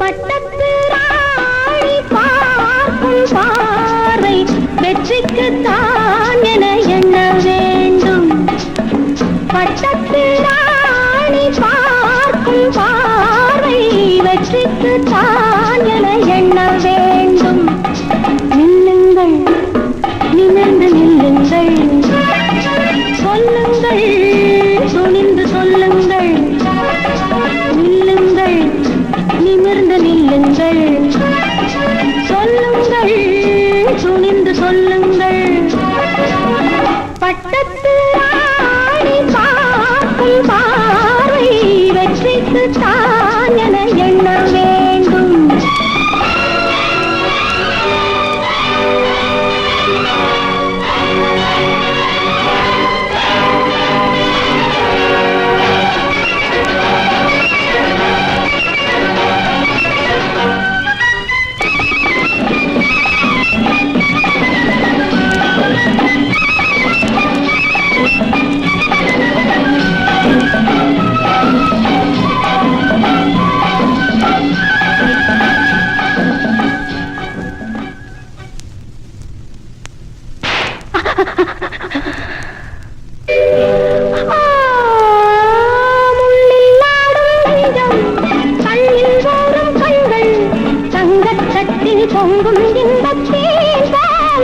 பட்டத்து ராணி பார்க்கும் பார்வை வெற்றிக்குத்தான் என எண்ண வேண்டும். பட்டத்து ராணி பார்க்கும் பார்வை வெற்றிக்குத்தான் என எண்ண வேண்டும். நில்லுங்கள், நிமிர்ந்து நில்லுங்கள், சொல்லுங்கள், துணிந்து சொல்லுங்கள். நில்லுங்கள், நிமிர்ந்து நில்லுங்கள், சொல்லுங்கள், துணிந்து சொல்லுங்கள். பட்டத்து ராணி பார்க்கும் பார்வை வெற்றிக்குத்தான் என எண்ண வேண்டும். பொங்கும் இன்பத்தேன்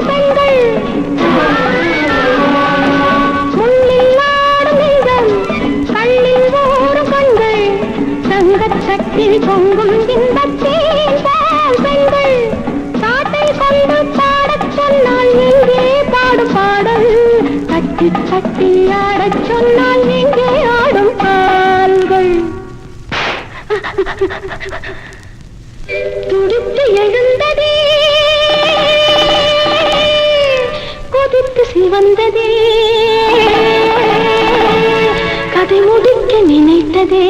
பெண்கள் முன்னில் ஆடும் நெஞ்சம் கண்ணில் ஊறும் கண்கள் தங்கச்சட்டில் பொங்கும் இன்பத்தேன் பெண்கள் பாட்டை கொண்டு பாடச் சொன்னால் எங்கே பாடும் பாடல் தட்டி தட்டி ஆடச் சொன்னால் எங்கே ஆடும் பால்கள் துடித்து எழுந்ததே கொதித்து சிவந்ததே கதை முடிக்க நினைத்ததே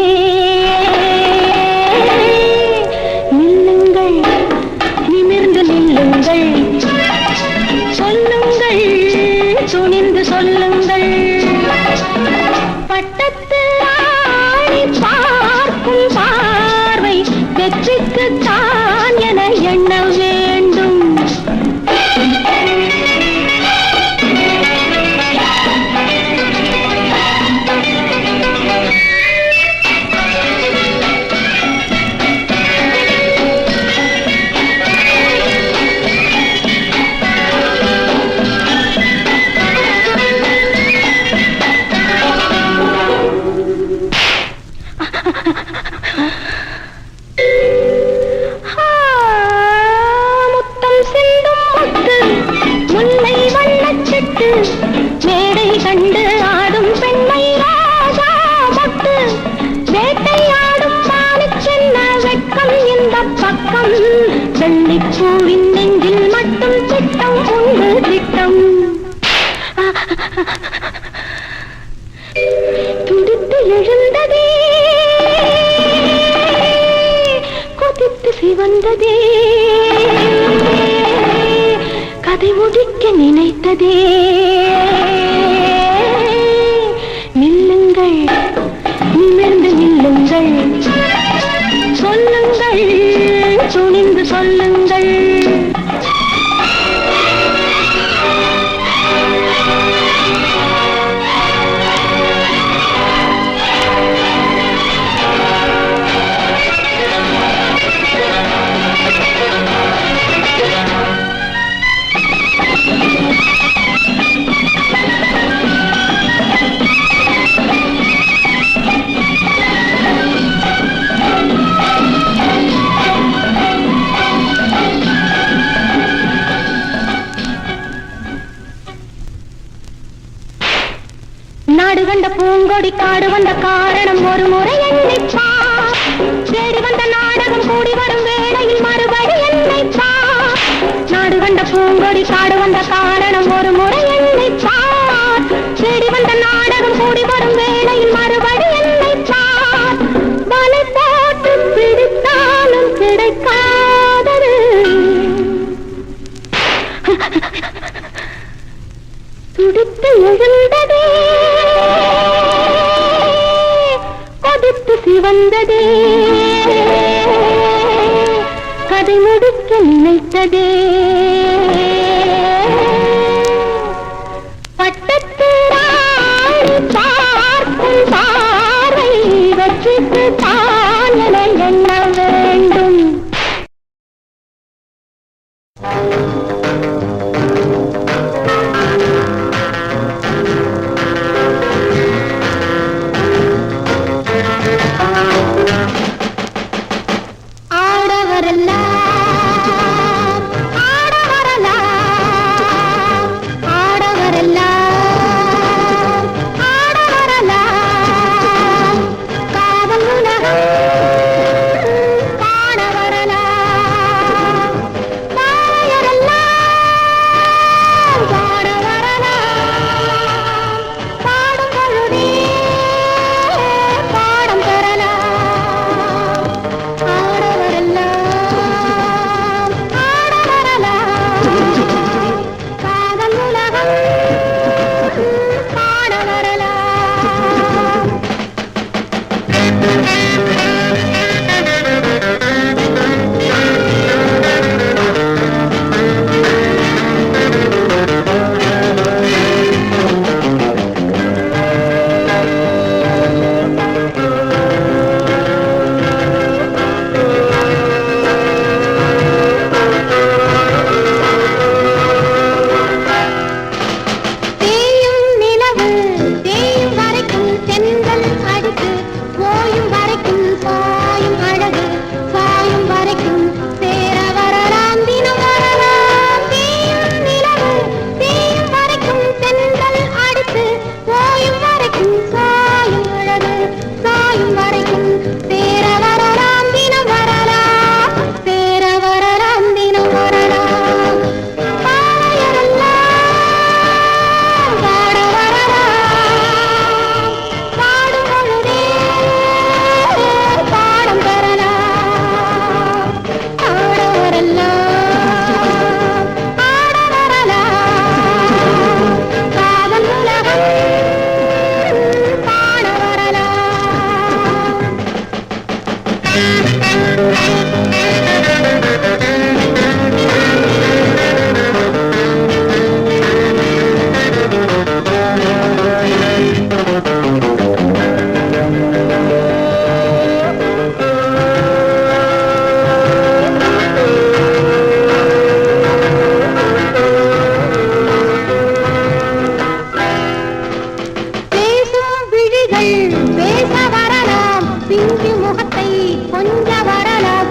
நில்லுங்கள் நிமிர்ந்து நில்லுங்கள் சொல்லுங்கள் துணிந்து சொல்லுங்கள் பட்டத்து ஆணி பார்க்கும் பார்வை வெற்றிக்குத்தான் என எண்ண வேண்டும் மேடை கண்டு ஆடும் பெண்மை ராஜா பட்டு வேட்டையாடும் மானுக்கென்ன வெட்கம் இந்த பக்கம் வெள்ளிப்பூவின் நெஞ்சில் மட்டும் திட்டம் உண்டு திட்டம் துடித்து எழுந்ததே கொதித்து சிவந்ததே கதை முடிக்க நினைத்ததே நில்லுங்கள் நிமிர்ந்து சொல்லுங்கள் சொல்லுங்கள் துணிந்து சொல்லுங்கள். நாடு கண்ட பூங்கொடி காடு வந்த காரணம் ஒரு முறை எண்ணிப்பா. தேடி வந்த நாடகம் கூடி வரும் வேளையில் மறுபடி எண்ணிப்பா. நாடு கண்ட பூங்கொடி காடு வந்த காரணம் ஒரு முறை எண்ணிப்பா. தேடி வந்த நாடகம் கூடி வரும் வேளையில் மறுபடி எண்ணிப்பா. வலை போட்டு பிடித்தாலும் கிடைக்காதது துடித்து எழுந்ததே கொதித்து சிவந்ததே கதை முடிக்க நினைத்ததே பட்டத்து ராணி பார்க்கும் பார்வை வச்சிட்டு தான் என எண்ண வேண்டும். பேச வரலாம் பிஞ்சு முகத்தை கொஞ்ச வரலாம்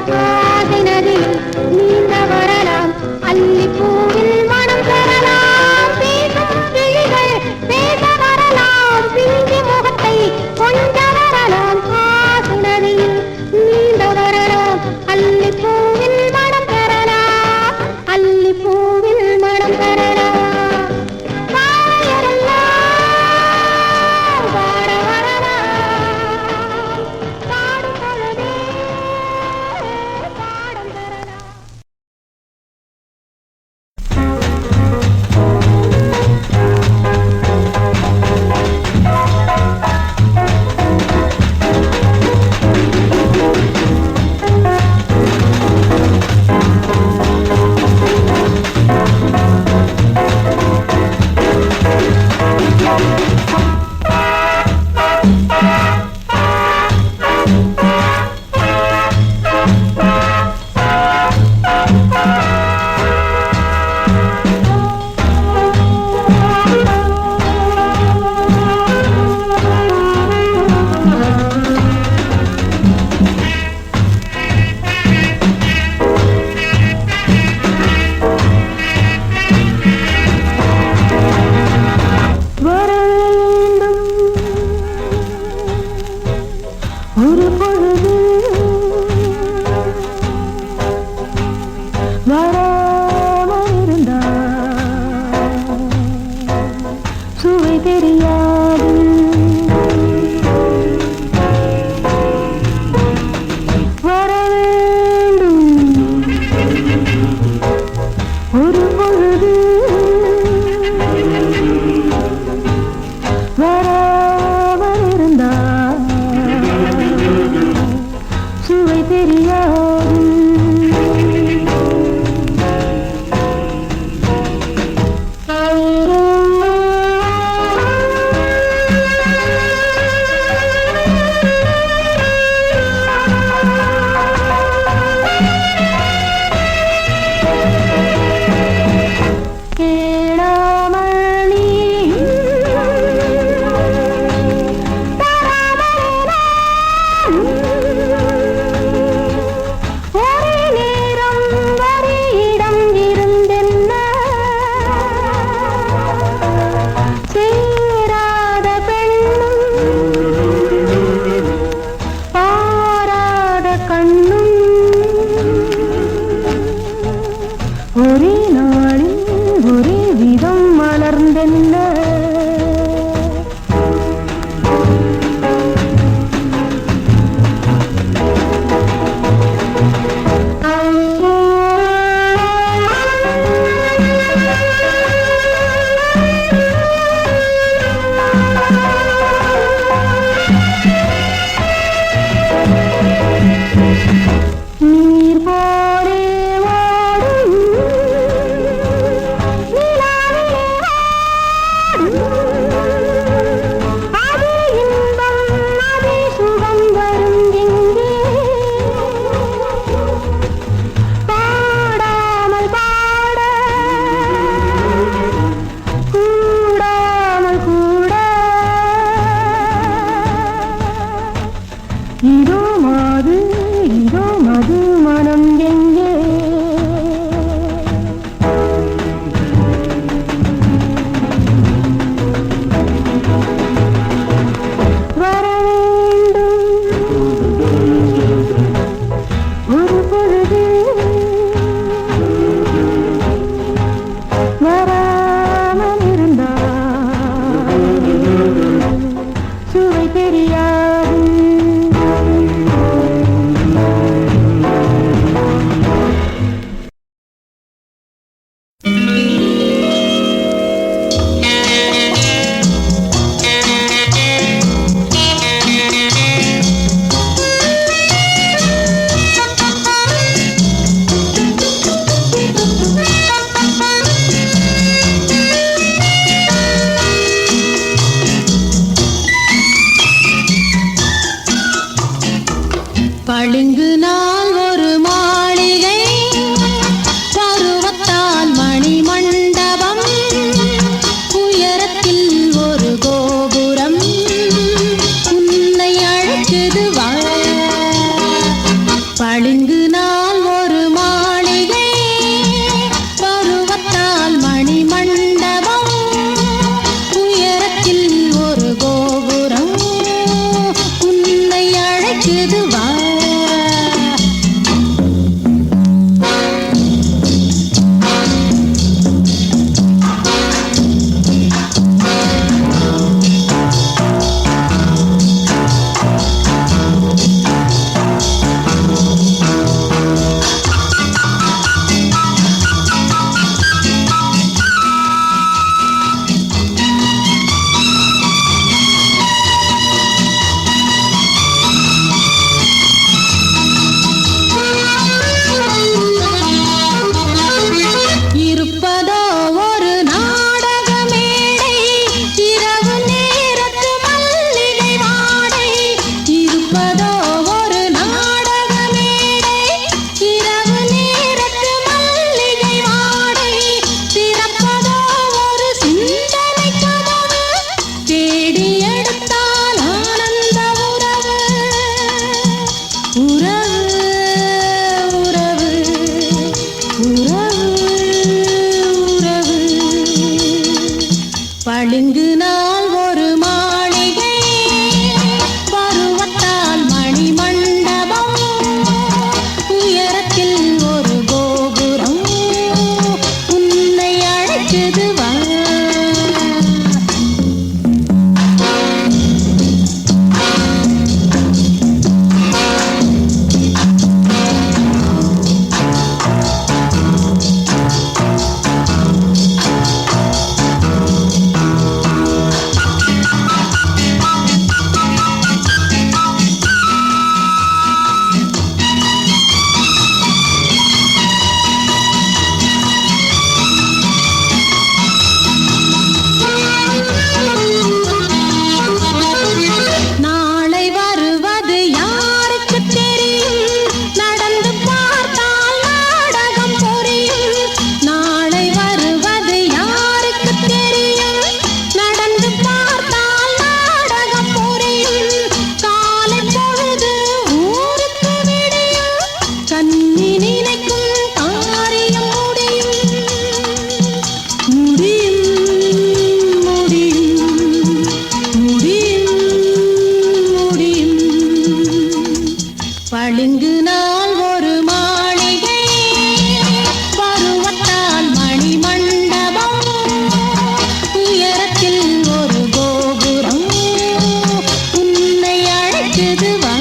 ஒரு பொழுது வராமல் இருந்தால் சுவை தெரியாது. வர வேண்டும் ஒரு பொழுது வராமல் இருந்தால் சுவை தெரியாது. ஒரே நாளில் ஒரே விதம் மலர்ந்தென்ன நீர் போலே இதோ மது மனம் எங்கே வர வேண்டும் ஒரு பொழுது வராமல் இருந்தால் சுவை தெரியாது. பளிங்கு நாள் ஒரு மாளிகை பருவத்தால் மணி மண்டபம் உயரத்தில் ஒரு கோபுரம் உன்னை அழைக்குது வா. பளிங்கு நாள் ஒரு மாளிகை பருவத்தால் மணி மண்டபம் உயரத்தில் ஒரு கோபுரம் உன்னை அழைக்குது வா. பளிங்கு நாள் ஒரு மாளிகை பருவத்தால் மணி மண்டபம் உயரத்தில் ஒரு கோபுரம் உன்னை அழைக்குது வா.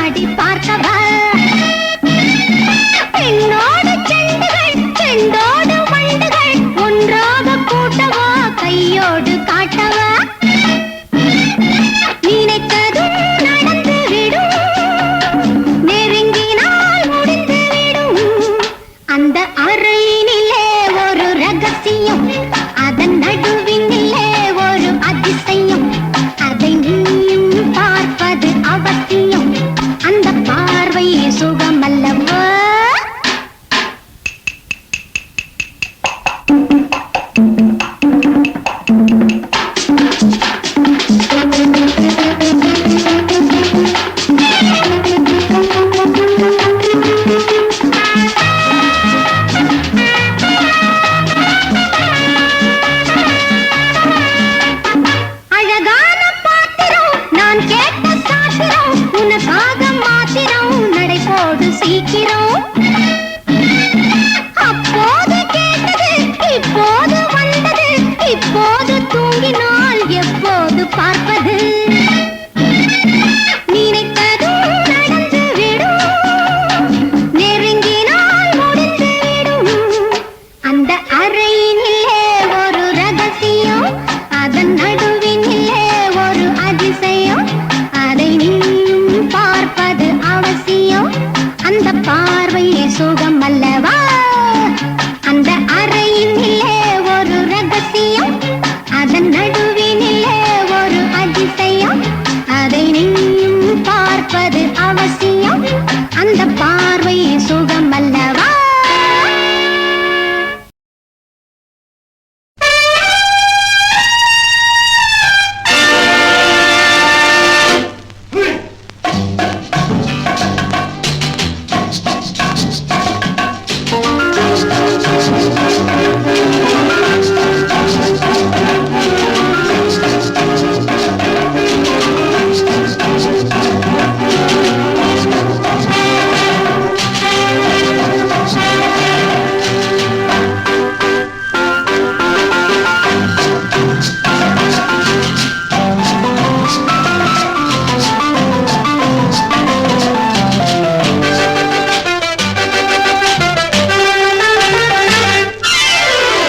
ஆடி பார்த்தவா பெண்ணோடு செண்டுகள் செண்டோடு வண்டுகள் ஒன்றாக கூட்டவா கையோடு காட்டவா நினைத்ததும் நடந்து விடும் நெருங்கினால் முடிந்து விடும் அந்த அறையினிலே ஒரு ரகசியம் அதன் நடுவினிலே ஒரு அதிசயம் அதை நீயும் பார்ப்பது அவசியம் அந்த பார்வை சுகம் அல்லவா அழகான பாத்திரம் நான் கேட்ட சாத்திரம் உனக்காக மாத்திரம் நடைபோடு சீக்கிரம் அப்போது கேட்டது இப்போது வந்தது இப்போது தூங்கினால் எப்போது பார்ப்பது நினைத்ததும் நடந்து விடும் நெருங்கினால் முடிந்து விடும் அந்த அறையினிலே ஒரு ரகசியம் அதன் நடுவினிலே ஒரு அதிசயம் அதை நீயும் பார்ப்பது அவசியம் அந்த பார்வை சுகம் அல்லவா அந்த அறையினிலே ஒரு ரகசியம் அதன் நடுவினிலே ஒரு அதிசயம் அதை நீயும் பார்ப்பது அவசியம் அந்த பார்வை சுகம் அல்லவா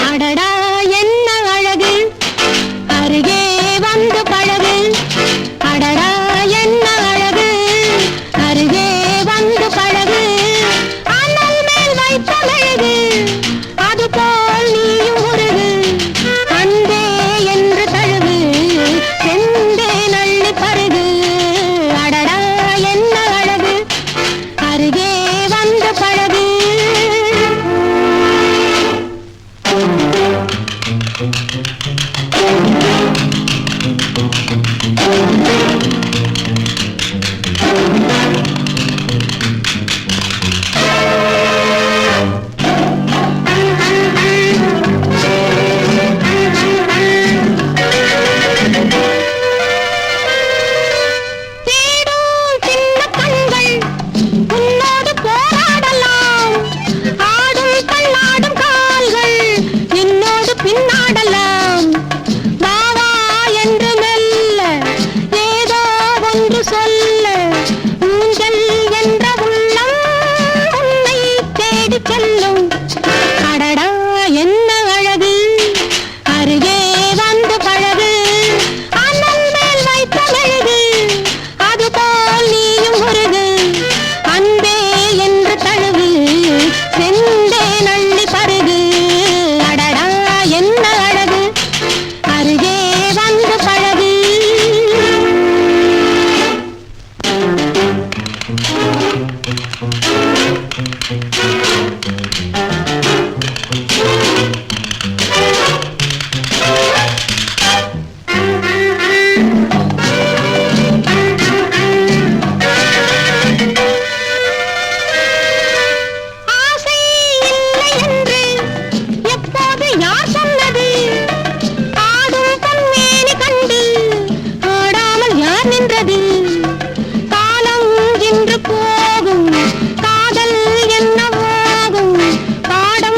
அடடா என்ன அழகு அருகே வந்து பழகு அடடா என்ன அழகு அருகே வந்து பழகு அனல் மேல் வைத்த மெழுகு அதுபோல் நீயும் உருகு அன்பே என்று தழுவு செந்தே நள்ளி பருகு அடடா என்ன அழகு அருகே வந்து பழகு தேடும் சின்ன கண்கள் உன்னோடு போராடலாம் ஆடும் தள்ளாடும் கால்கள் என்னோடு பின்னாடலாம் பாவா என்று மெல்ல ஏதோ ஒன்று சொல்ல ஊஞ்சல் என்ற உள்ளம் உன்னை தேடி செல்லும் அடடா என்ன அழகு அருகே வந்து பழகு அனல் மேல் வைத்த மெழுகு அதுபோல் நீயும் உருகு அன்பே என்று தழுவு செந்தே நள்ளி பருகு அடடா என்ன அழகு அருகே வந்து பழகு ஆசை இல்லை என்று எப்போது யார் சொன்னது ஆடும் பொன்மேனி கண்டு ஆடாமல் யார் நின்றது காலம் இன்று போகும் காதல் என்னவாகும் பாடம்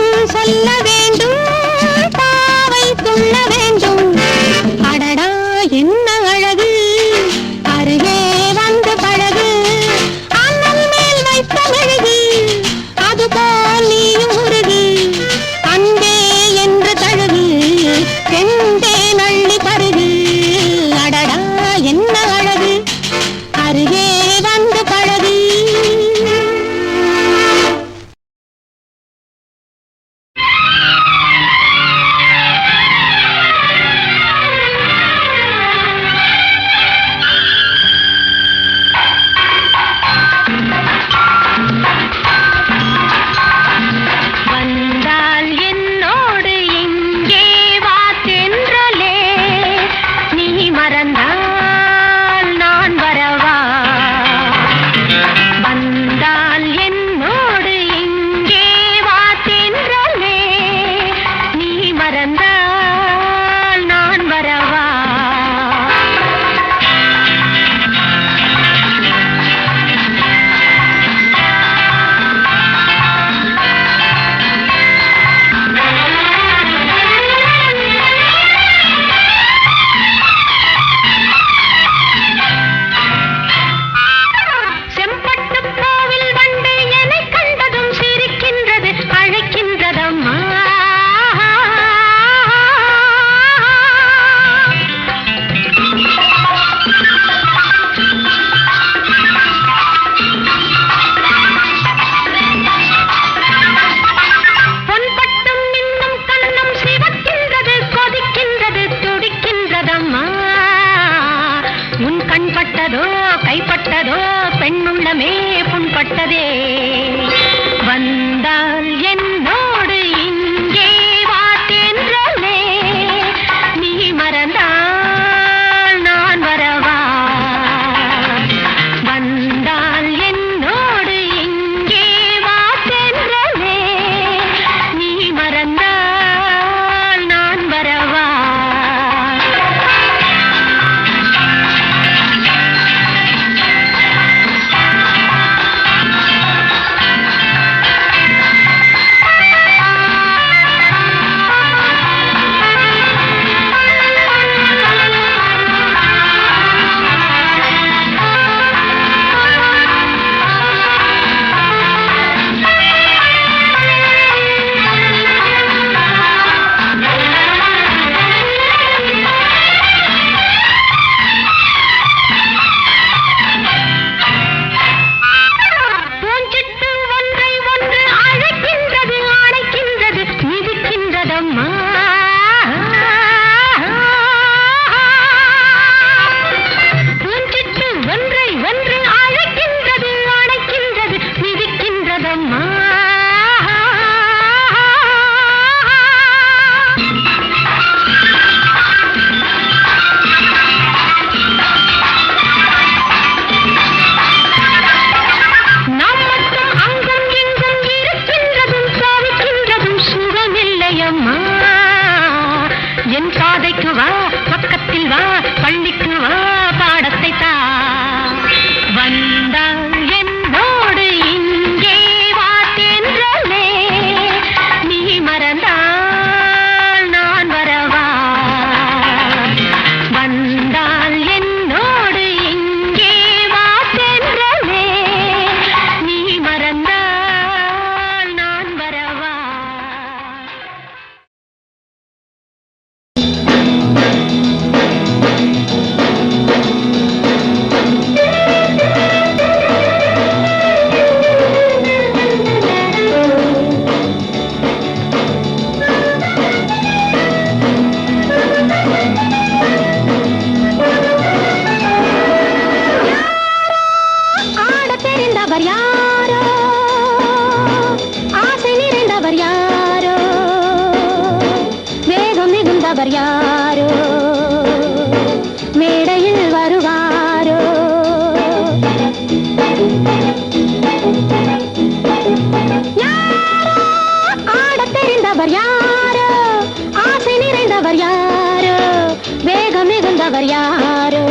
பெண்ணுள்ளமே புண்பட்டதே வந்தால் என்னோடு இங்கே வாத்தென்றலே நீ மறந்தால் நான் வரவா வந்தால் என்னோடு இங்கே வாத்தென்றலே நீ மறந்தால் நான் வரவா என் பாதைக்கு வா பக்கத்தில் வா பள்ளிக்கு வா பாடத்தை தா வந்தால் என்னோடு இங்கே வாத்தென்றலே நீ மறந்தால் நான் வரவா வந்தால் என்னோடு இங்கே வாத்தென்றலே நீ மறந்தால் நான் வரவா யாரோ ஆசை நிறைந்தவர் யாரோ வேகம் மிகுந்தவர் யாரோ மேடையில் வருவாரோ யாரோ ஆடத் தெரிந்தவர் யாரோ ஆசை நிறைந்தவர் யாரோ வேகம் மிகுந்தவர் யாரோ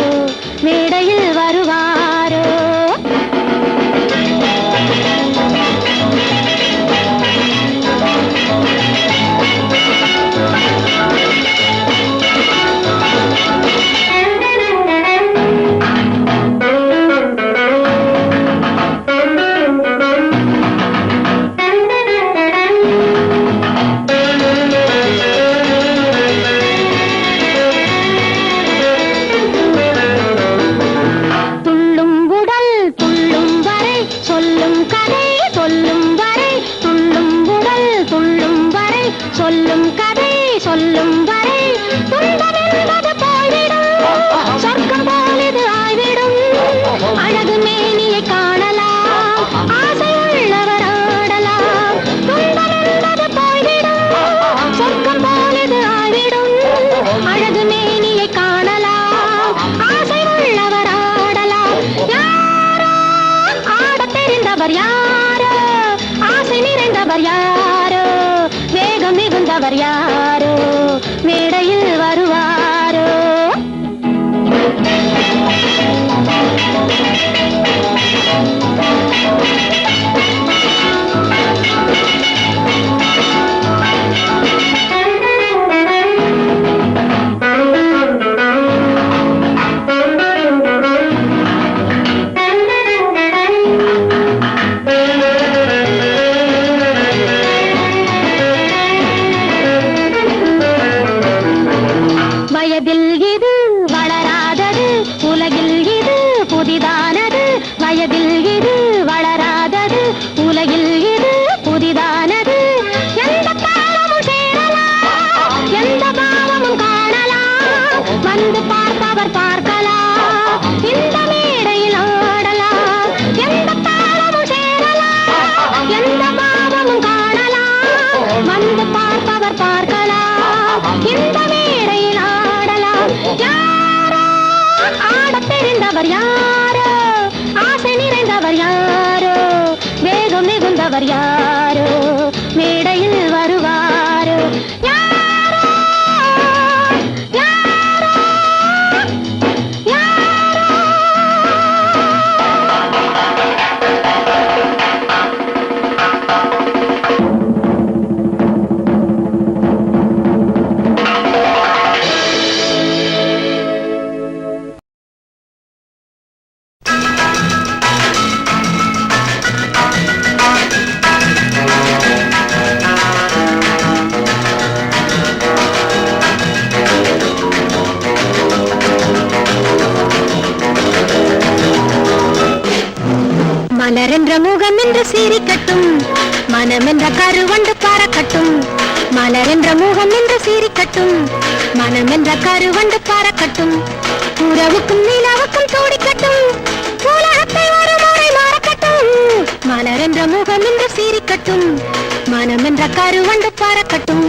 மேடையில் வருவாரோ சொல்லும் கதை சொல்லும் வரை துன்பம் என்பது போய்விடும் சொர்க்கம் போல் இது ஆய்விடும் அழகு மேனியை காணலாம் ஆசை உள்ளவர் ஆடலாம் துன்பம் என்பது போய்விடும் சொர்க்கம் போல் இது ஆய்விடும் அழகு மேனியை காணலாம் ஆசை உள்ளவர் ஆடலாம் யாரோ ஆடத் தெரிந்தவர் யாரோ ஆசை நிறைந்தவர் யாரோ வேகம் மிகுந்தவர் யாரோ மேடையில் வருவாரோ அவர் யாரோ மேடையில் வருவாரோ யாரோ யாரோ யாரோ மலரென்ற முகம் என்று சிரிக்கட்டும் மனமென்ற கருவண்டு பறக்கட்டும் மலரென்ற முகம் என்று சிரிக்கட்டும் மனமென்ற கருவண்டு பறக்கட்டும் உறவுக்கும் நிலவுக்கும் தோடிக்கட்டும் உலகத்தை ஒரு முறை மறக்கட்டும் மலரென்ற முகம் என்று சிரிக்கட்டும் மனமென்ற கருவண்டு பறக்கட்டும்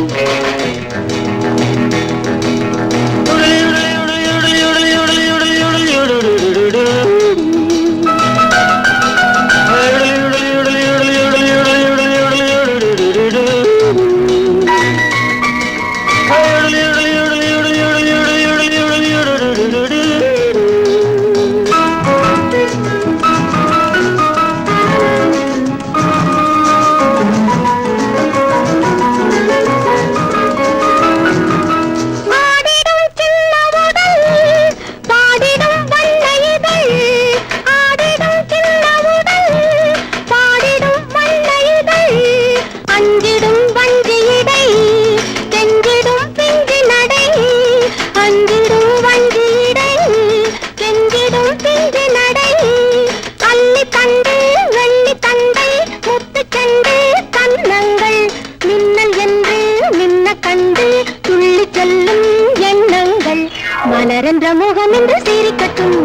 மலரென்ற முகம் என்று சிரிக்கட்டும்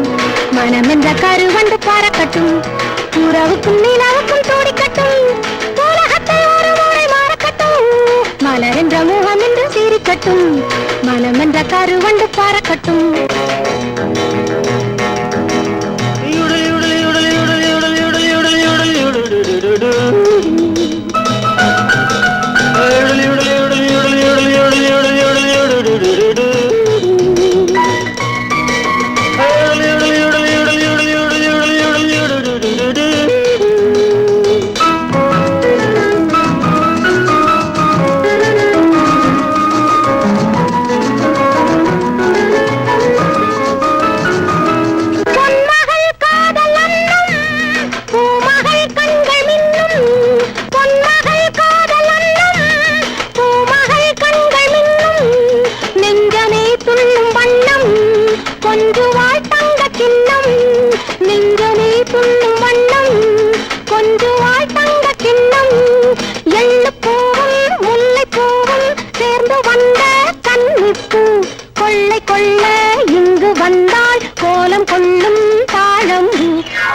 மனமென்ற கருவண்டு பறக்கட்டும் உறவுக்கும் நிலவுக்கும் தோடிக்கட்டும் உலகத்தை ஒரு முறை மறக்கட்டும் மலரென்ற முகம் என்று சிரிக்கட்டும் மனமென்ற கருவண்டு பறக்கட்டும்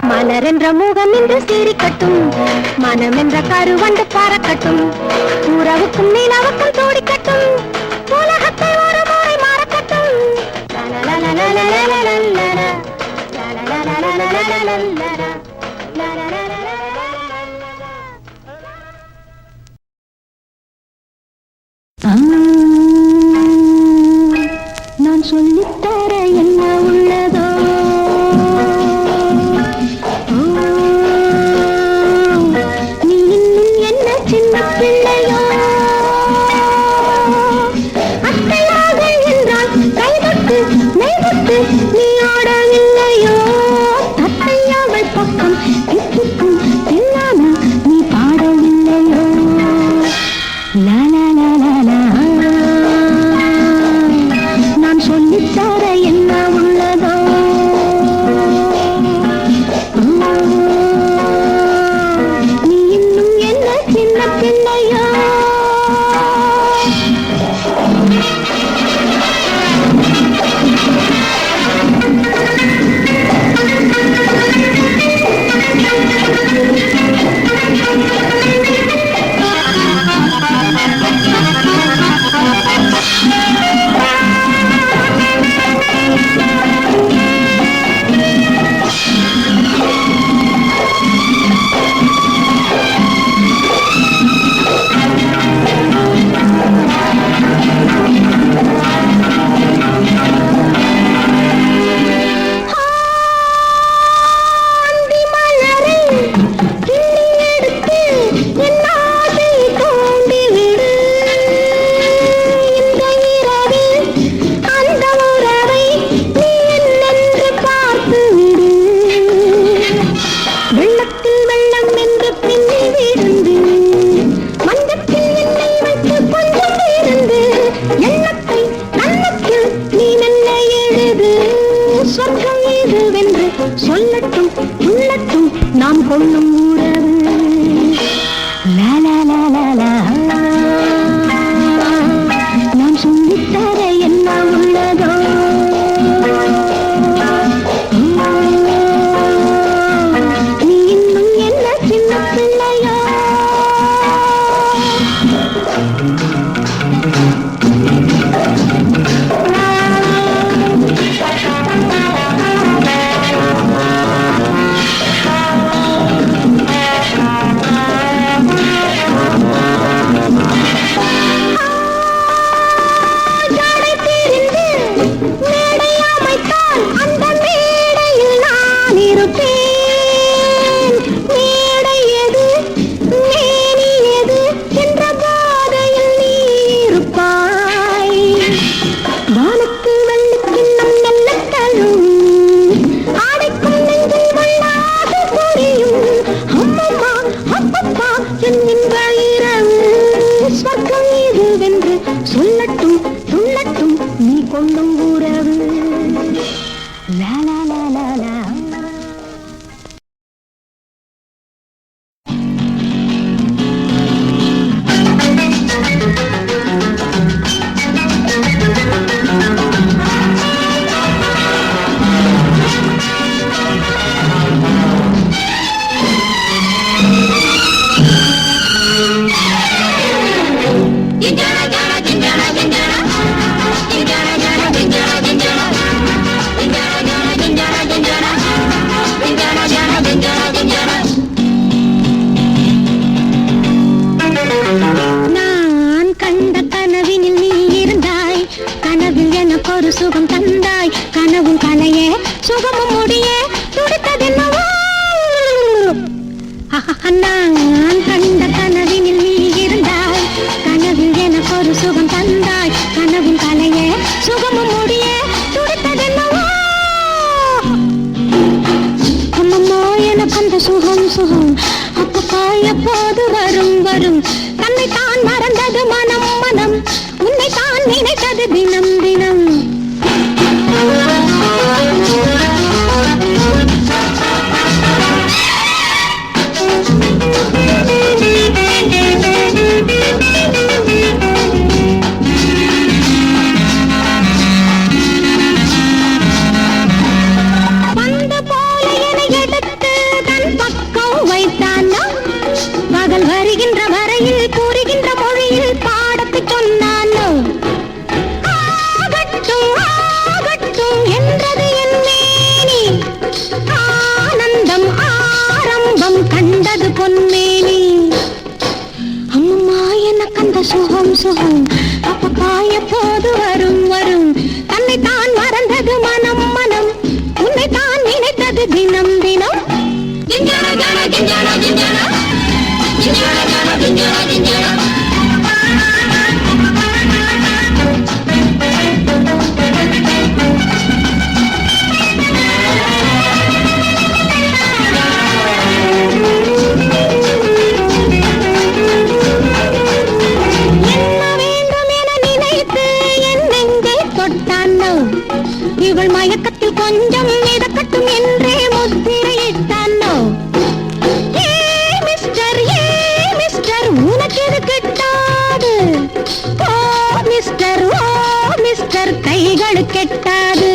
மலரென்ற முகம் என்று சிரிக்கட்டும் மனமென்ற கருவண்டு பறக்கட்டும் உறவுக்கும் நிலவுக்கும் தோடிக்கட்டும் உலகத்தை ஒரு முறை மறக்கட்டும் நான் சொல்லித்தர என்ன உள்ளதோ நீ ஆடவில்லையோ தத்தையாவை நாம் கொள்ளும் உறவு லா லா லா லா லா. நாம் சொல்லித்தர என்ன உள்ளதோ நீ இன்னும் என்ன சின்ன பிள்ளையோ. சொல்லட்டும் சொல்லட்டும் நீ கொள்ளும் உறவு லா லா லா லா லா. ஒரு சுகம் தந்தாய் கனவும் கலையே சுகமும் முடிய துடித்ததென்னவோ நான் கண்ட கனவினில் நீ இருந்தாய் கனவில் எனக்கு ஒரு சுகம் தந்தாய் கனவும் கலையே சுகமும் முடிய துடித்ததென்னவோ அம்மம்மா எனக்கு அந்த சுகம் சுகம் அப்பப்பா எப்போது வரும் வரும் தன்னை தான் மறந்தது மனம் மனம் உன்னை தான் நினைத்தது தினம் தினம். பந்து போல என எடுத்து தன் பக்கம் வைத்தானோ பகல் வருகின்ற வரையில் கூறுகின்ற மொழியில் பாடத்து சொன்னானோ ஆகட்டும் ஆகட்டும் என்றது என் மேனி ஆனந்தம் ஆரம்பம் கண்டது பொன்மேனி. அம்மா எனக்கு அந்த சுகம் சுகம் அப்பப்பா எப்போது வரும் வரும் தன்னை தான் மறந்தது மனம் மனம் உன்னை தான் நினைத்தது தினம் தினம். ஜிஞ்சனா ஜனா ஜிஞ்சனா ஜிஞ்சனா ஜிஞ்சனா ஜனா ஜிஞ்சனா ஜிஞ்சனா. இவள் மயக்கத்தில் கொஞ்சம் மிதக்கட்டும் என்றே முத்திரையிட்டானோ ஏ மிஸ்டர் உனக்கு இது கிட்டாது ஓ மிஸ்டர் கைகள் கெட்டாது.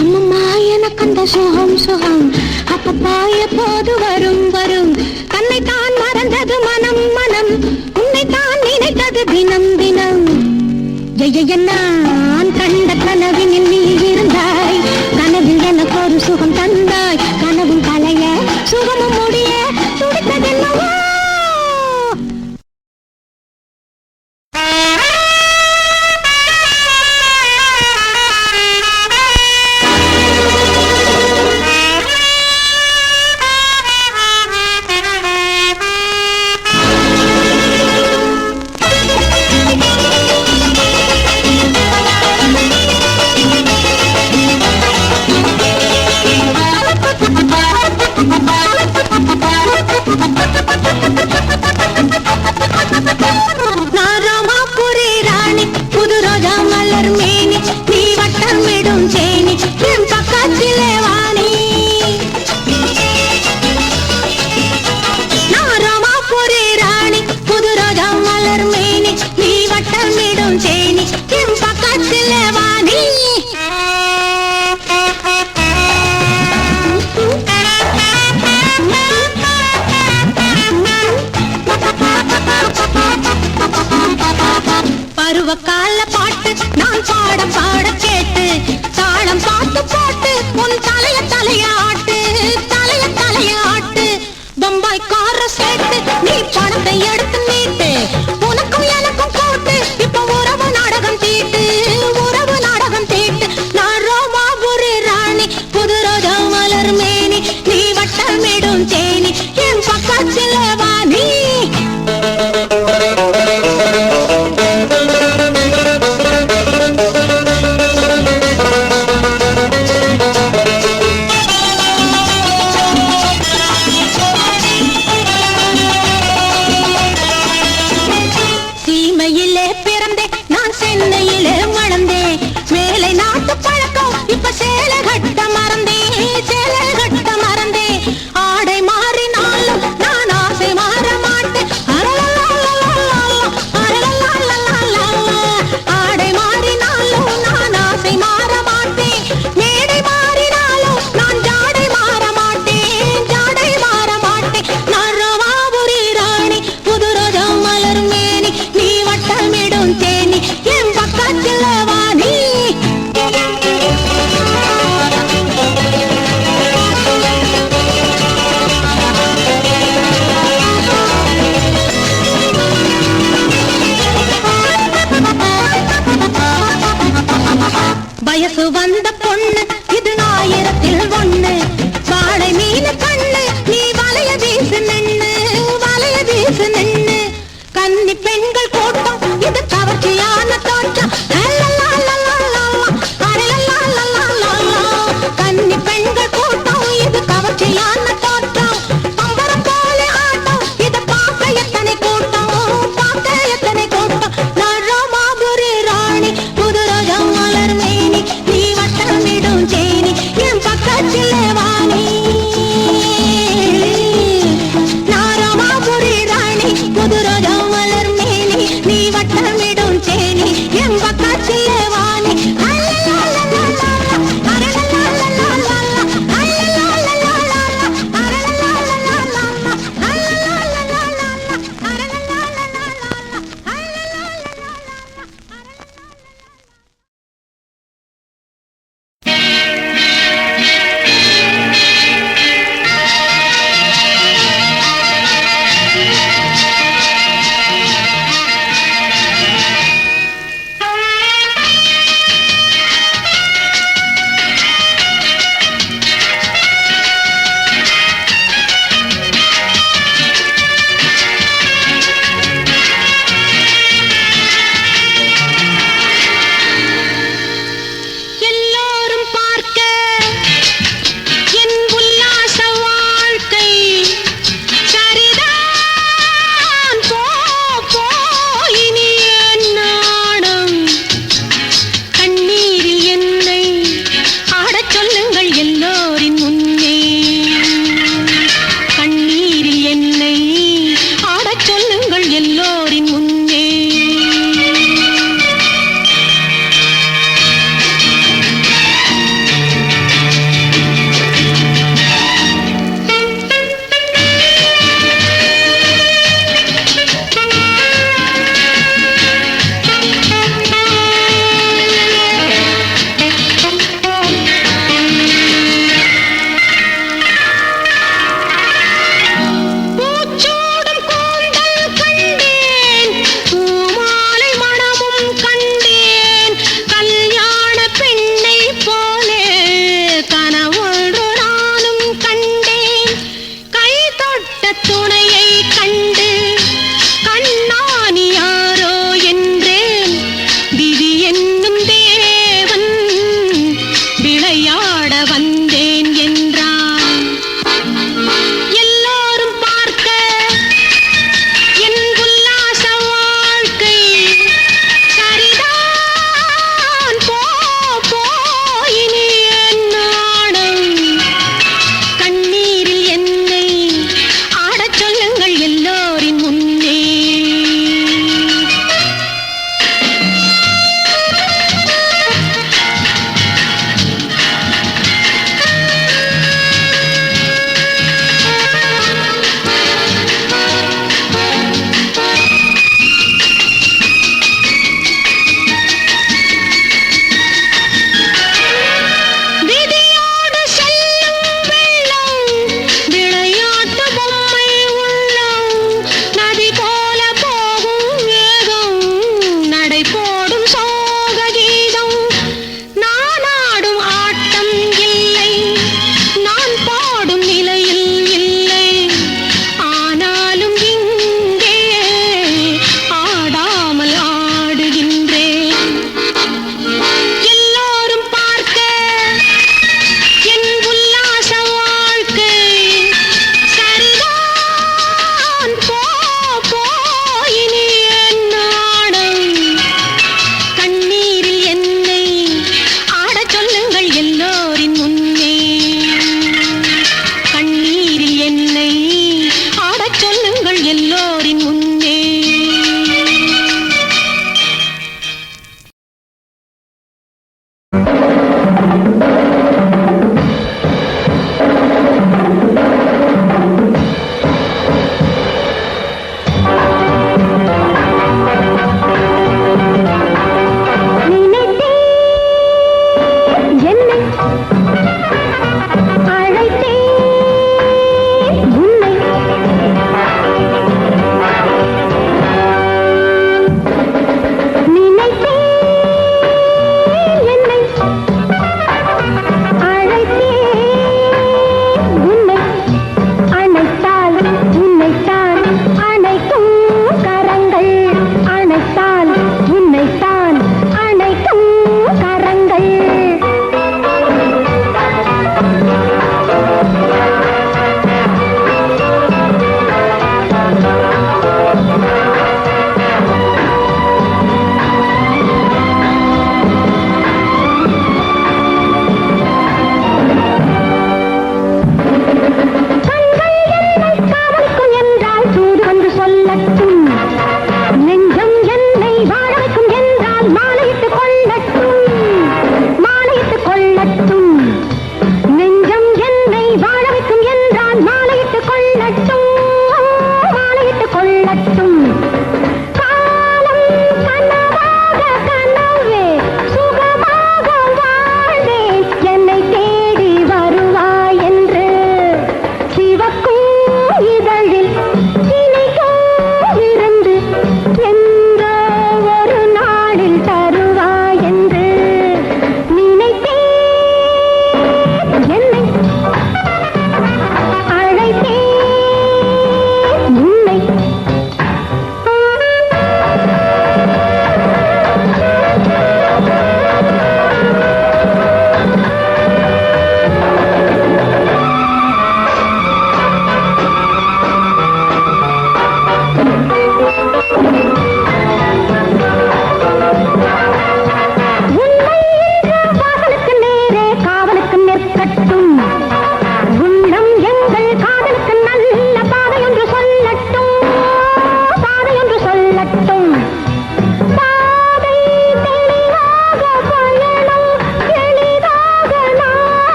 அம்மம்மா எனக்கு அந்த சுகம் சுகம் அப்பப்பா எப்போது வரும் வரும் தன்னை தான் மறந்தது மனம் மனம் உன்னை தான் நினைத்தது தினம் தினம். நான் கண்ட கனவினில் நீ இருந்தாய் கனவில் எனக்கு ஒரு சுகம் தந்தாய் கனவும் கலைய சுகமும் முடிய துடித்ததென்னவோ. பக்கத்துல வாணி பருவகால பாட்டு நான் பாட பாட கேட்டு தாளம் பார்த்து போட்டு உன் தலைய தலையாட்டு தலைய தலையாட்டு பம்பாய் கார சேர்த்து நீ பணத்தை எடுத்து நீட்டு உனக்கும் எனக்கும் கூட்டு இப்ப உறவு நாடகம் தீட்டு உறவு நாடகம் தீட்டு நான் ரோமாபுரி ராணி புது ரோஜா மலர் மேனி நீ வட்டமிடும் தேனி என் பக்கத்தில் வாணி சீமையிலே பிறந்தே நான் சென்னையிலே வளர்ந்தேன் மேலை நாட்டு பழக்கம் இப்ப சேலை கட்ட மறந்தே சேலை கட்ட மறந்தே ஆடை மாறினாலும் நான் ஆசை மாற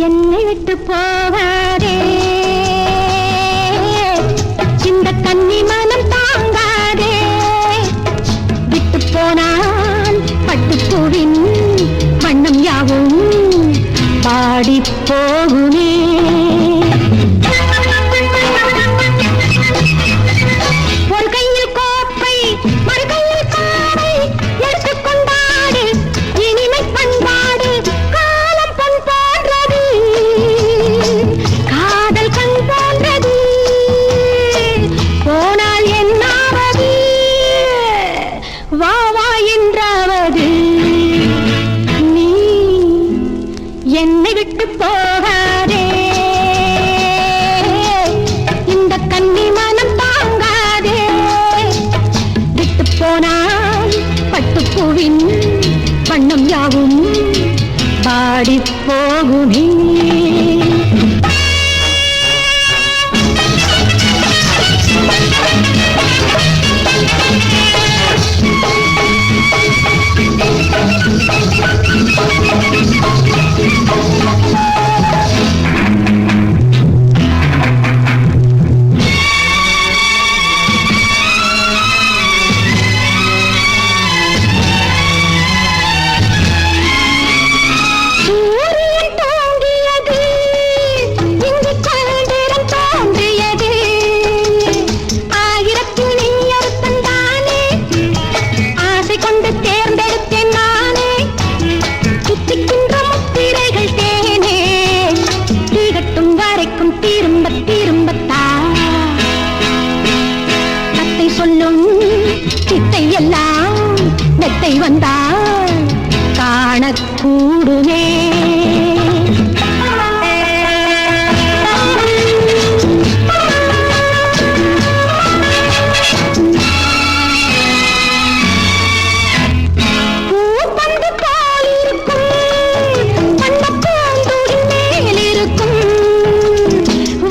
என்னை விட்டு போகாதே, இந்த கன்னி மனம் தாங்காதே. விட்டு போனால் பட்டுப்பூவின் வண்ணம் யாவும் பாடி போகுமே. ஒரு கையில் கோப்பை மறு கையில் காவை எடுத்துக் கொண்டாடு, இனிமை பண்பாடு. காலம் பொன் போன்றது, காதல் கண் போன்றது, போனால் என்னாவது வா வா என்றாவது. நீ என்னை விட்டு போகாதே, இந்த கன்னி மனம் தாங்காதே. விட்டு போனால் பட்டுப்பூவின் வண்ணம் யாவும் பாடி போகுமே. வந்தால் காணக்கூடுமே. பூப்பந்து போல் இருக்கும் வண்ணப்பூந்தூரின் மேல் இருக்கும்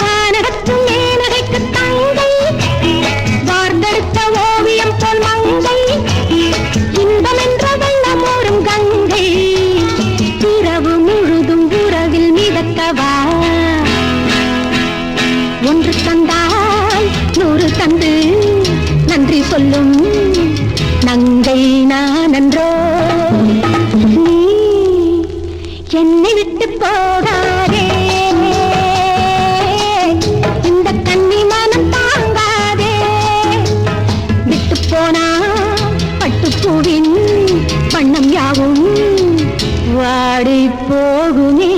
வானகத்து மேனகைக்கு தங்கை வார்ந்தெடுத்த ஓவியம் போல் மங்கை. இன்பம் என்ற வெள்ளம் ஓடும் கங்கை, இரவு முழுதும் உறவில் மிதக்கவா. ஒன்று தந்தால் 100 தந்து நன்றி சொல்லும் நங்கை நான் என்றோ. நீ என்னை விட்டு போகாதே, இந்த கன்னி மனம் தாங்காதே. விட்டு போனா பட்டுப்பூவின் வண்ணம் யாவும் வாடி போகுமே.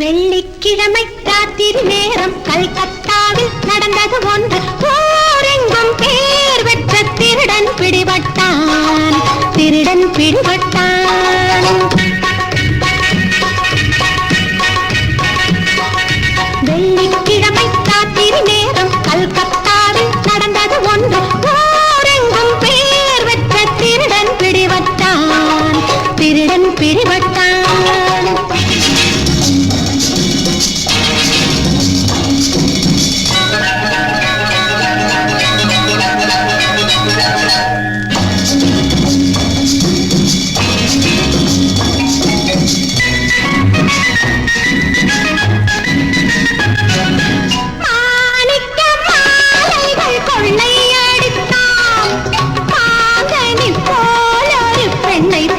வெள்ளிக்கிழமை ராத்திரி நேரம் கல்கத்தாவில் நடந்தது ஒன்று. ஊரெங்கும் பேர் பெற்ற திருடன் பிடிபட்டான், திருடன் பிடிபட்டான். வெள்ளிக்கிழமை ராத்திரி நேரம் கல்கத்தாவில் நடந்தது ஒன்று. ஊரெங்கும் பேர் பெற்ற திருடன் பிடிபட்டான், திருடன் பிடிபட்டான்.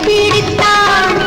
பிடித்தான்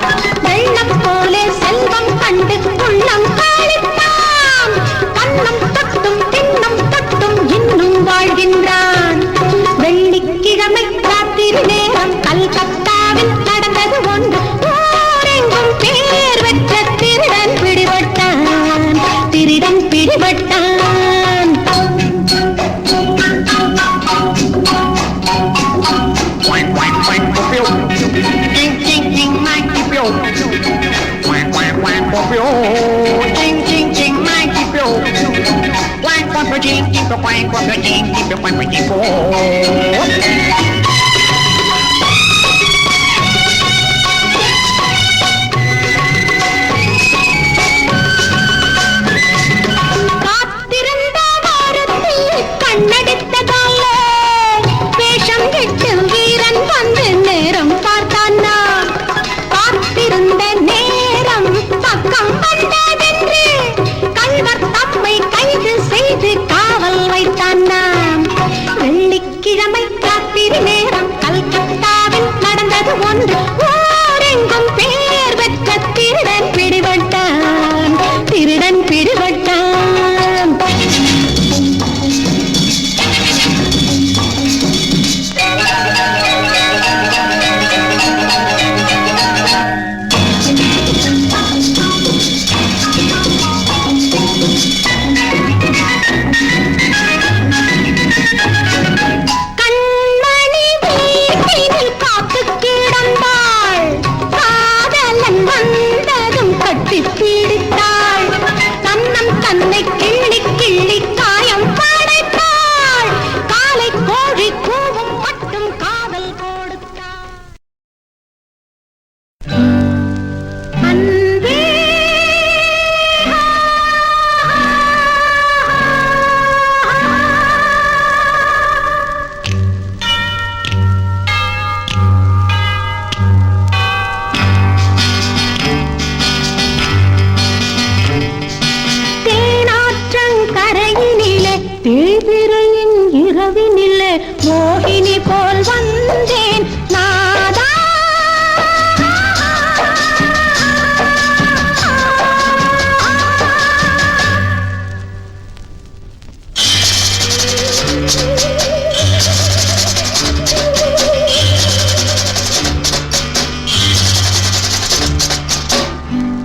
மோகினி போல் வந்தேன் நாதா.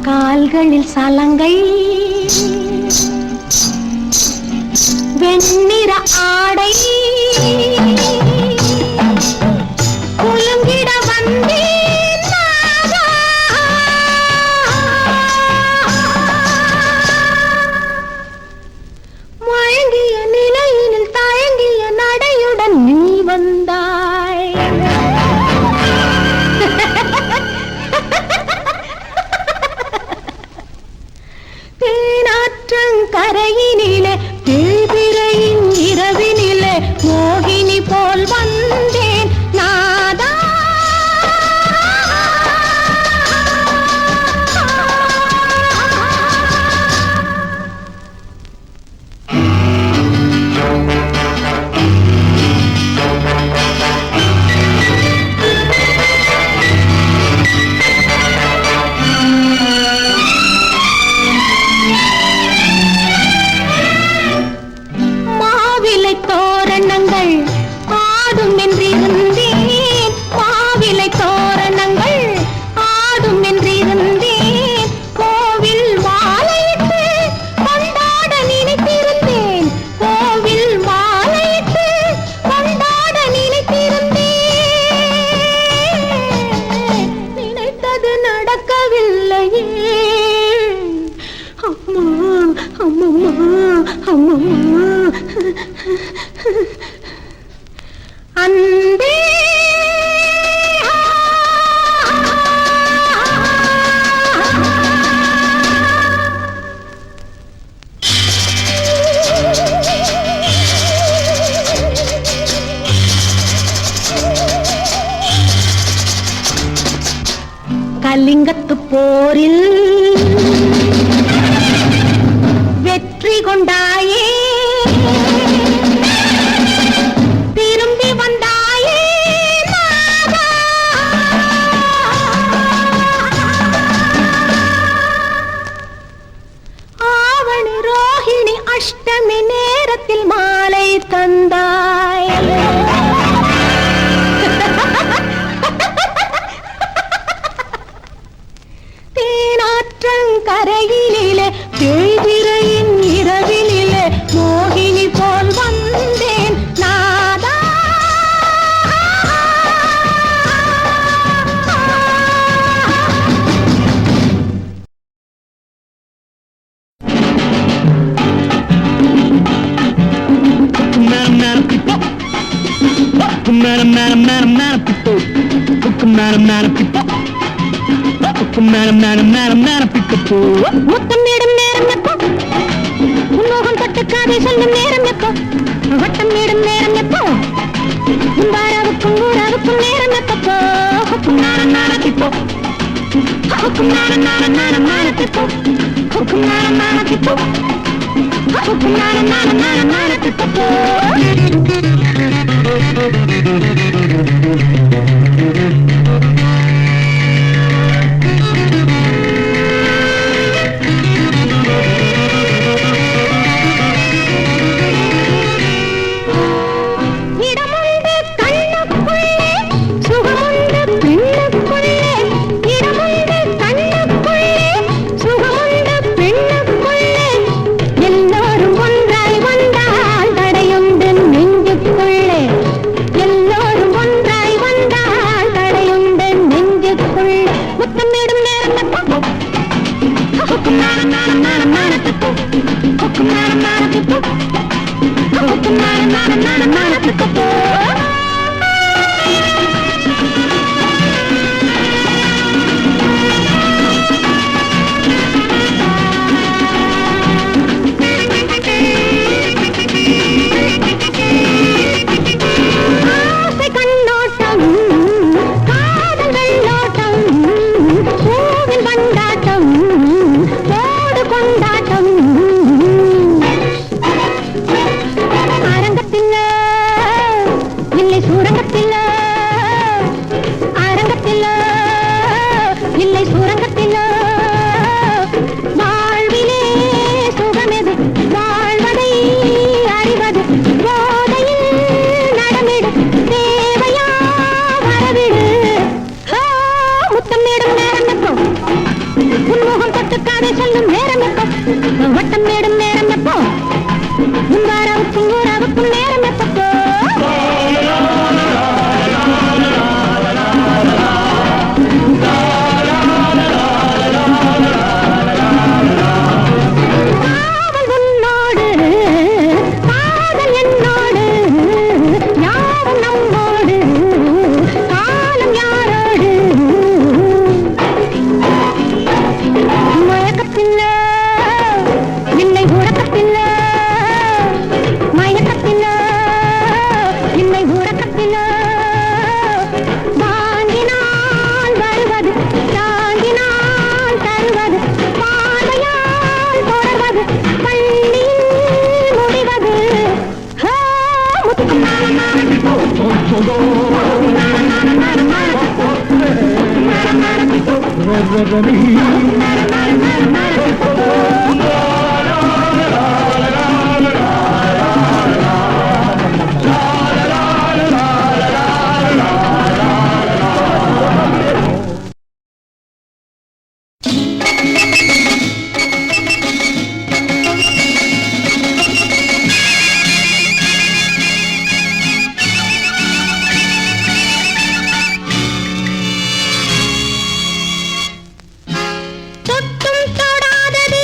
கால்களில் சலங்கை வெண்ணிற ஆடை குலுங்கிட வந்தேன் நாதா. மயங்கிய நிலையினில் தயங்கிய நடையுடன் நீ வந்தாய். தேனாற்றங்கரையினிலே தேய்பிறையின் இரவினிலே மோகினி போல் வந்தேன் நாதா. தோரணங்கள் ஆடும் என்றிருந்தேன், மாவிலை தோரணங்கள் ஆடும் என்றிருந்தேன். கோவில் மாலையிட்டு கொண்டாட நினைத்திருந்தேன், கோவில் மாலையிட்டு கொண்டாட நினைத்திருந்தேன். நினைத்தது நடக்கவில்லையே அம்மா அம்மம்மா அம்மம்மா. அன்பே கலிங்கத்து போரில் வெற்றி கொண்டாயே, திரும்பி வந்தாயே நாதா. ஆவணி ரோஹிணி அஷ்டமி நேரத்தில் மாலை தந்தாய். பிப்போ மேனம் மேனம் மேனம் மேனம் பிப்போ மேனம் மேனம் பிப்போ மேனம் மேனம் மேனம் மேனம் பிக்கப்போ முத்தம் மேடும் நேரம் எப்போ உன்மோகம் தொட்டு காதை சொல்லும் நேரம் எப்போ வட்டம் மேடும் நேரம் எப்போ உன்பாராவுக்கும் ஊராவுக்கும் நேரம் எப்போ மேனம் மேனம் பிப்போ மேனம் மேனம் மேனம் மேனம் பிப்போ மேனம் மேனம் பிப்போ மேனம் மேனம் மேனம் மேனம் பிப்போ வட்டம் மேடும் நேரம் எப்போ உன்வாராவுக்கும் ஊராவுக்கும் நேரம் எப்போ காவல் உன்னோடு காதல் என்னோடு யாரும் நம்மோடு காலம் யாரோடு மயக்கத்தில் இல்லை உறக்கத்தில் மயக்கத்தில் இல்லை உறக்கத்தில் வாங்கினால் வருவது தாங்கினால் தருவது பார்வையால் தொடர்வது பள்ளியில் முடிவது தொட்டும் தொடாதது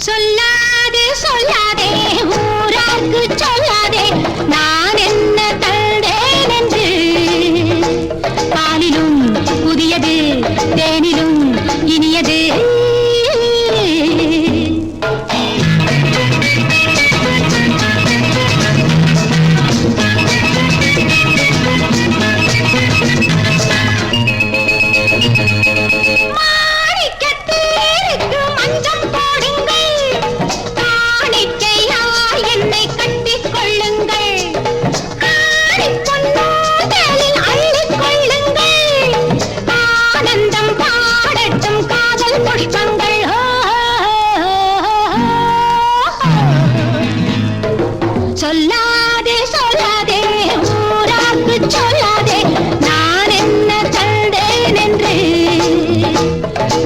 சொல்லாதே சொல்லாதே ஊரார்க்கு சொல்லாதே நான் என்ன தந்தேன் என்று பாலிலும் புதியது தேனிலும் இனியது சொல்லாதே சொல்லாதே ஊரார்க்கு சொல்லாதே நான் என்ன தந்தேன் என்று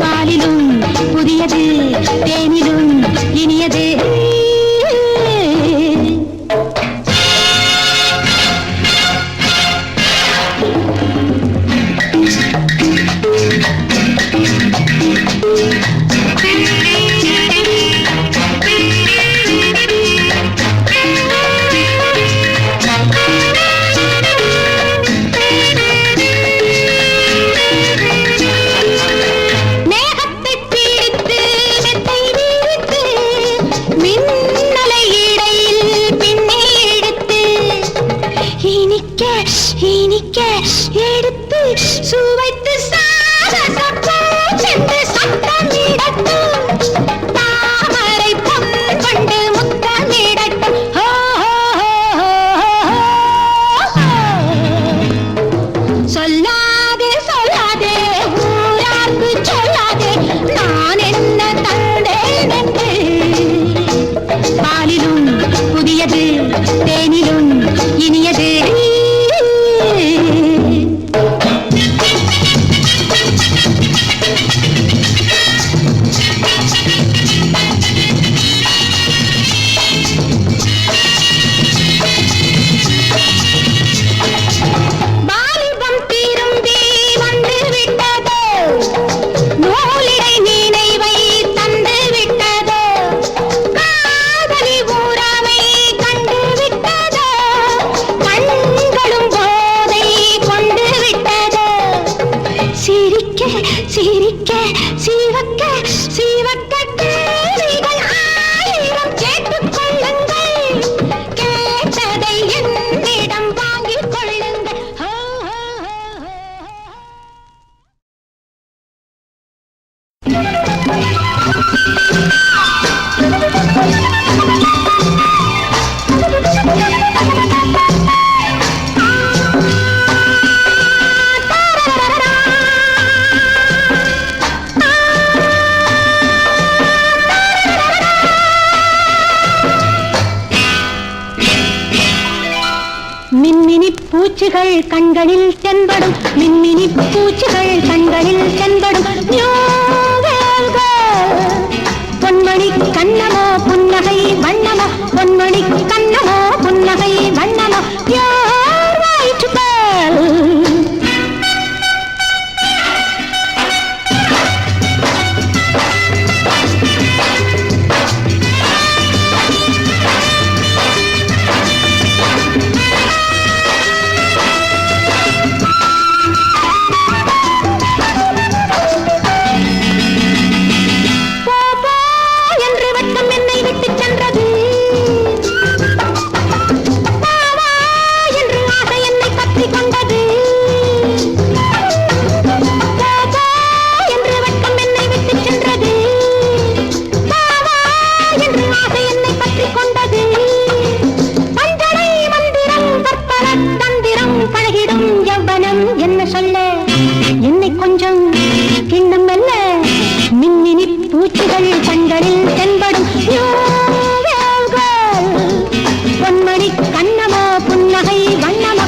பாலிலும் புதியது தேனிலும் இனியது இனிக்க எடுத்து சுவைத்து சென்று சத்தமிடட்டும் தாமரை பொன் கொண்டு முத்தமிடட்டும் சொல்லாதே சொல்லாதே ஊரார்க்கு சொல்லாதே நான் என்ன தந்தேன் என்று பாலிலும் புதியது தேனிலும் இனியது சிரிக்க சிவக்க சிவக்க கேள்விகள் ஆயிரம் கேட்டுக் கொள்ளுங்கள் கேட்டதை என்னிடம் வாங்கிக் கொள்ளுங்கள் மின்மினி பூச்சிகள் கண்களில் தென்படும் மின்மினி பூச்சிகள் கண்களில் தென்படும் பொன்மணி கண்ணமோ புன்னகை வண்ணமோ பொன்மணி கண்ணமோ புன்னகை வண்ணமோ பூச்சிகள் கண்களில் தென்படும் பொன்மணி கண்ணமோ புன்னகை வண்ணமோ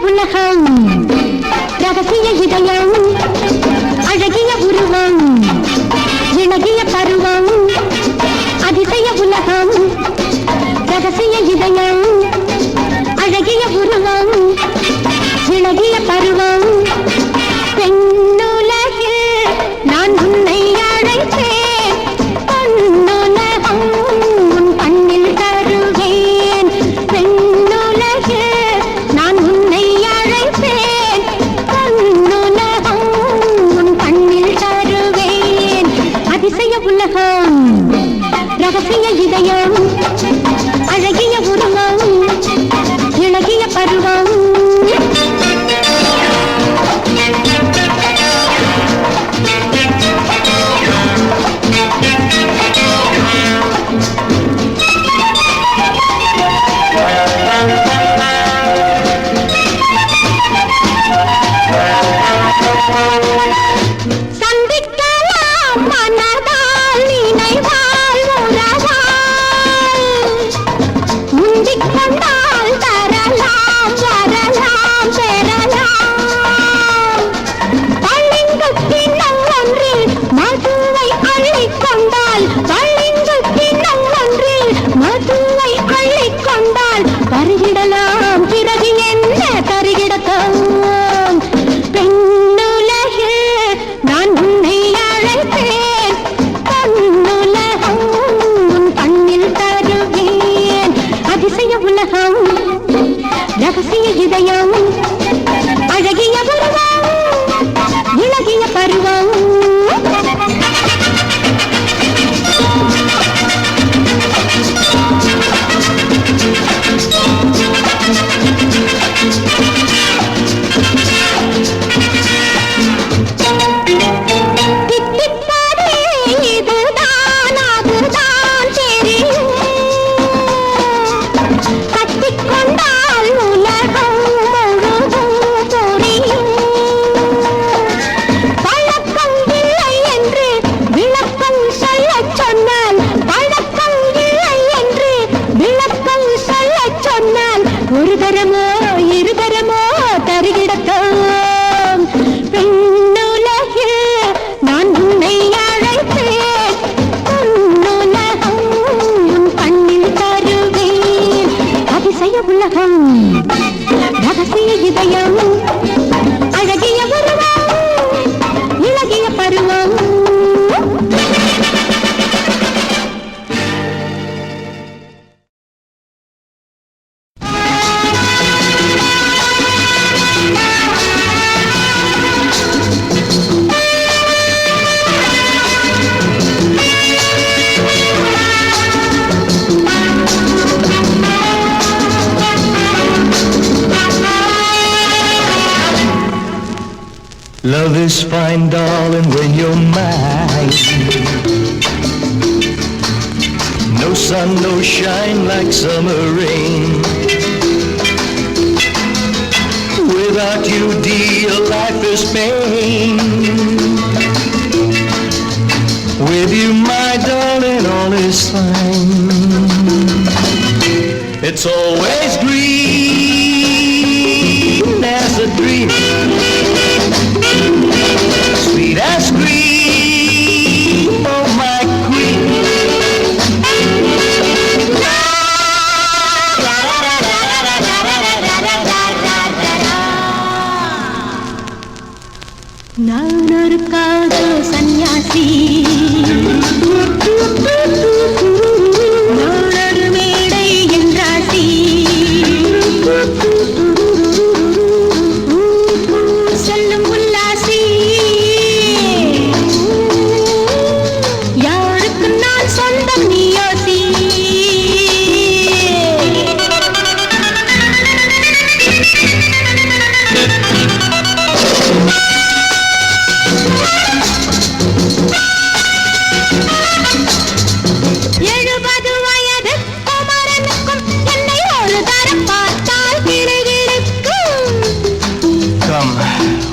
உலகம் ரகசிய இதயம் அழகிய உருவம் இளகிய பருவம் அதிசய உலகம் ரகசிய இதயம் அழகிய உருவம் இளகிய பருவம் பெண்ணுலகில் நான் உன்னை அழைத்தேன் பொன்னுலகம் உன் கண்ணில் தருவேன் பெண்ணுலகில் நான் உன்னை அழைத்தேன் பொன்னுலகம் உன் கண்ணில் தருவேன் அதிசய உலகம் ரகசிய இதயம் அழகிய உருவம் இளகிய பருவம் சந்திக்கலாம் மனதால் நினைவால் உறவால் முந்திக் கொண்டால் தரலாம் வரலாம் பெறலாம் பளிங்கு கிண்ணம் ஒன்றில் மதுவை அள்ளிக் கொண்டால் பளிங்கு கிண்ணம் ஒன்றில் மதுவை அள்ளிக் கொண்டால் பருகிடலாம் பிறகு என்ன தருகிடத்தான் பெண்ணுலகில் நான் உன்னை அழைத்தேன் பொன்னுலகம் உன் கண்ணில் தருவேன் அதிசய உலகம் ரகசிய இதயம் அழகிய உருவம் இளகிய பருவம் தித்திப்பதே இதுதான் அதுதான் தெரியும் கட்டிக்கொண்டால் உலகம் முழுதும் புரியும் பழக்கம் இல்லை என்று விளக்கம் சொல்லச் சொன்னால் பழக்கம் இல்லை என்று விளக்கம் சொல்லச் சொன்னால் ஒரு தரமோ இருதரமோ தருகிடத்தான் பெண்ணுலகில் நான் உன்னை அழைத்தேன் பொன்னுலகம் உன் கண்ணில் தருவேன் அதிசய உலகம் ரகசிய இதயம் அழகிய உருவம் இளகிய பருவம் Love is fine, darling, when you're mine. No sun, no shine like summer rain. Without you, dear, life is pain. With you, my darling, all is fine. It's always green as a dream, sweet as cream, oh my queen. நான் ஒரு காதல் சன்னியாசி நான் ஒரு மேடை என்றாசி சொல்லும் உல்லாசி யாருக்கு நான் சொந்தம் நீ யோசி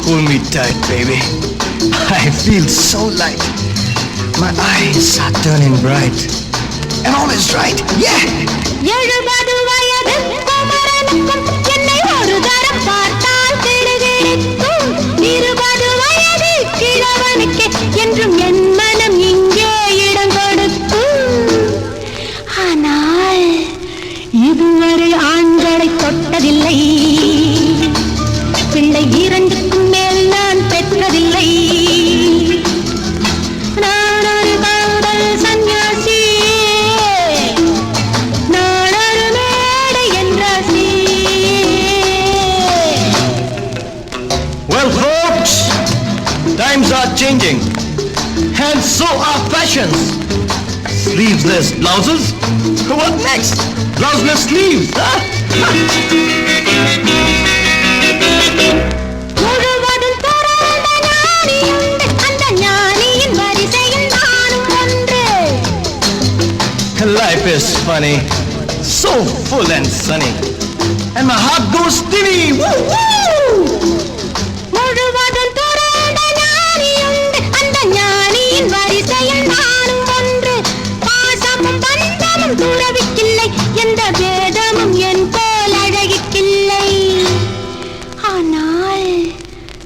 Hold me tight, baby. I feel so light. My eyes are turning bright. And all is right, yeah! 70 வயது குமரனுக்கும் என்னை ஒரு தரம் பார்த்த are changing, and so are fashions. Sleeveless blouses? What next? Blouseless sleeves, huh? முழுவதும் துறந்த ஞானியுண்டு, அந்த ஞானியின் வரிசையில் நானும் ஒன்று. Life is funny, so full and sunny, and my heart goes steady. Woo, woo! முழுவதும் துறந்த ஞானியுண்டு, அந்த ஞானியின் வரிசையில் நானும் ஒன்று. பாசமும் பந்தமும் துறவிக்கில்லை, எந்த பேதமும் என் போல் அழகிக்கில்லை. ஆனால்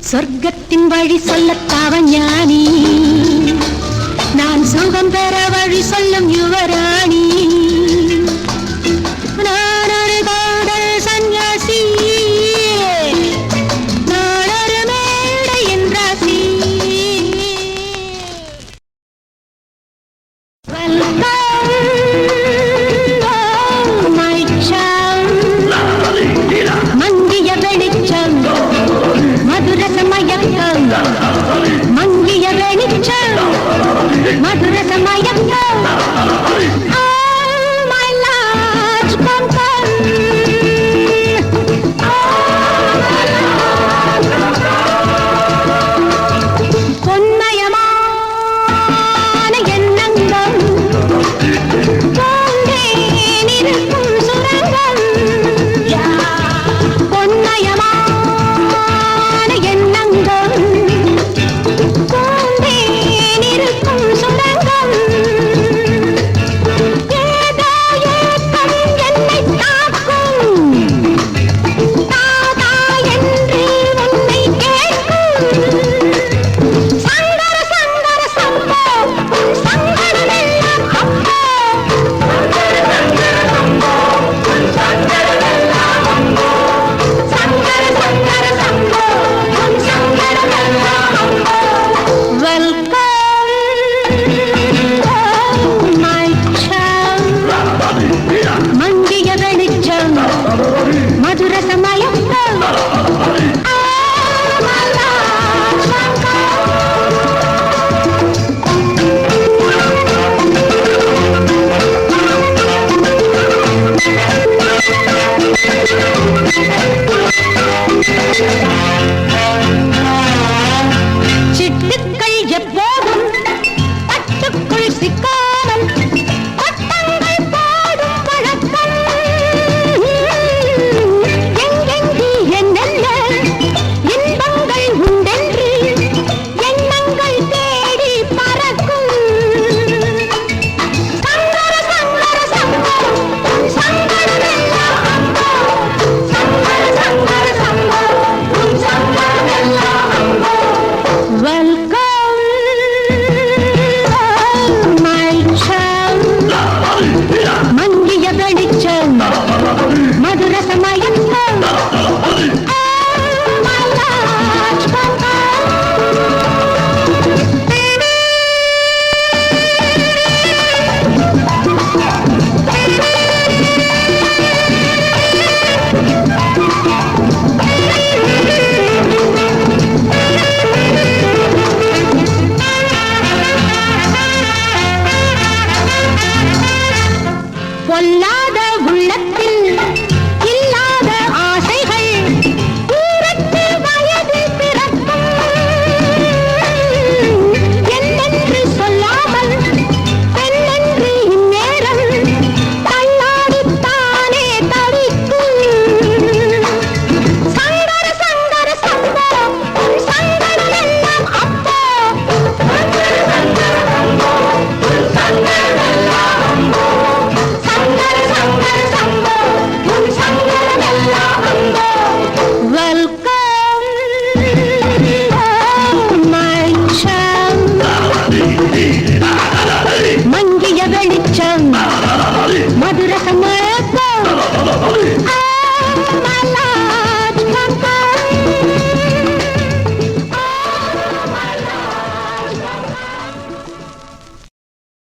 சொர்க்கத்தின் வழி சொல்லத்தாவன் ஞானி, நான் சுகம் பெற வழி சொல்லும் யுவராணி. நான் ஒரு காதல் சன்னியாசி, நான் ஒரு மேடையின் ராசி. Welcome, oh my child. மங்கிய வெளிச்சம், மதுரச மயக்கம், மங்கிய வெளிச்சம், மதுரச மயக்கம். Oh my love, come come. பொன்மயமான எண்ணங்கள் பூந்தேன் இருக்கும் சுரங்கம். பொன்மயமான எண்ணங்கள் பூந்தேன் இருக்கும் சுரங்கம். ஏதோ ஏக்கம் என்னை தாக்கும், தாதா என்று உன்னை கேட்கும். சங்கர சங்கர சம்போ, உன் சங்கடமெல்லாம் அப்போ. சங்கர சங்கர சம்போ, உன் சங்கடமெல்லாம் அப்போ. Welcome, oh my child. மங்கிய வெளிச்சம், மதுரச மயக்கம்.